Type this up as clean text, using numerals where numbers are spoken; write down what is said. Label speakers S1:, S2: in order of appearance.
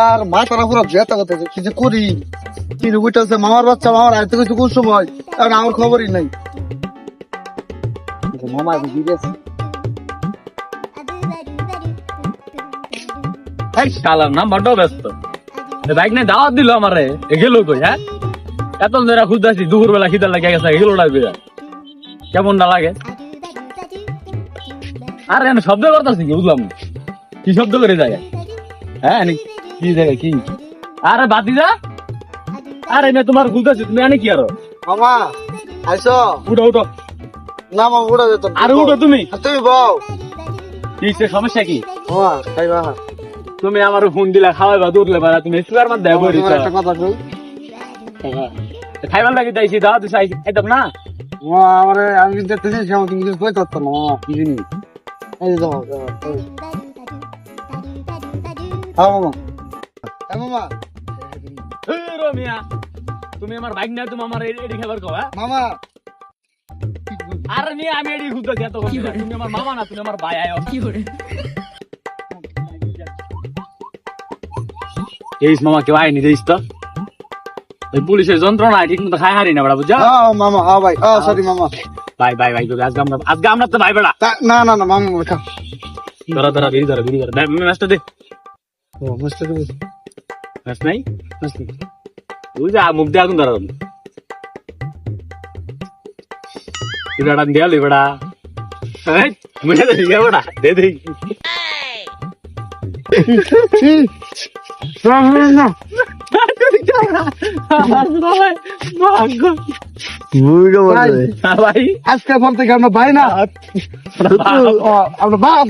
S1: আর মাথাটা পুরো ব্যথা করতেছে, কি যে করি, কি বুঝতেছে মামার বাচ্চা, মামার আয়তে কিছু কোন সময়, কারণ আমার খবরই নাই। মামা গেছে
S2: শালার নাম বড্ড ব্যস্ত, বাইক নিয়ে দাওয়াত দিল আমারে, গেল কই? হ্যাঁ, এত ধরে খুঁজতেছি, দুপুর বেলা খিদার লাগে গেছে, গেল না কেমন না লাগে? আর এনে শব্দ করতেছি কি বুঝলাম না, কি শব্দ করে যায়? হ্যাঁ কি জায়গায় কি? আরে বাতি যা, আরে এনে তোমার খুঁজতেছি, তুমি আনে কি আরো?
S1: মামা আইসো,
S2: উঠো উঠো,
S1: না মামা উঠা যেত,
S2: আরে উঠো তুমি,
S1: তুমি বউ।
S2: কি সমস্যা কি?
S1: মামা খাইবা,
S2: তুমি আমার ফোন দিলা খাওয়াইবা, দৌড়লে পারা, তুমি সুগার মার দেয় বই
S1: তোমার একটা কথা কই,
S2: খাইবার লাগে যাইছি, দাওয়া দিছি আইতাম না।
S1: মামা আমারে আমি দেখতেছি সেমন তুমি কিছু কই করতো না মামা, কি জানি এই যে দাও হ্যাঁ মামা, হ্যাঁ মামা,
S2: এই রমিয়া, তুমি আমার বাইক নিয়ে তুমি আমার এডি খাবার খাও? হ্যাঁ
S1: মামা
S2: আর নিয়ে আমি এডি খুঁজতেছি এত কথা, তুমি আমার মামা না, তুমি আমার ভাই। আয় কি করে এই মামা কেউ আয়নি দেখিস তো, ওই পুলিশের যন্ত্রণা ঠিক মতো খাই হারি না বেড়া, বুঝছো?
S1: হ্যাঁ মামা, হ্যাঁ ভাই, সরি মামা,
S2: ভাই ভাই ভাই, আজকে আমরা তো ভাই বেড়া।
S1: না না না মামা খা,
S2: ধরা ধরা বিড়ি ধরা ম্যাচটা দে,
S1: ও মস্ত করে
S2: ম্যাচ নাই, তুই যা মুখ দিয়ে আগুন ধরা বেড়া দেয়ালি বেড়া, মুখে তো ঠিক বেড়া দে দে।
S1: ভাই আজকে পর থেকে আমরা ভাই না, আমরা বাপ।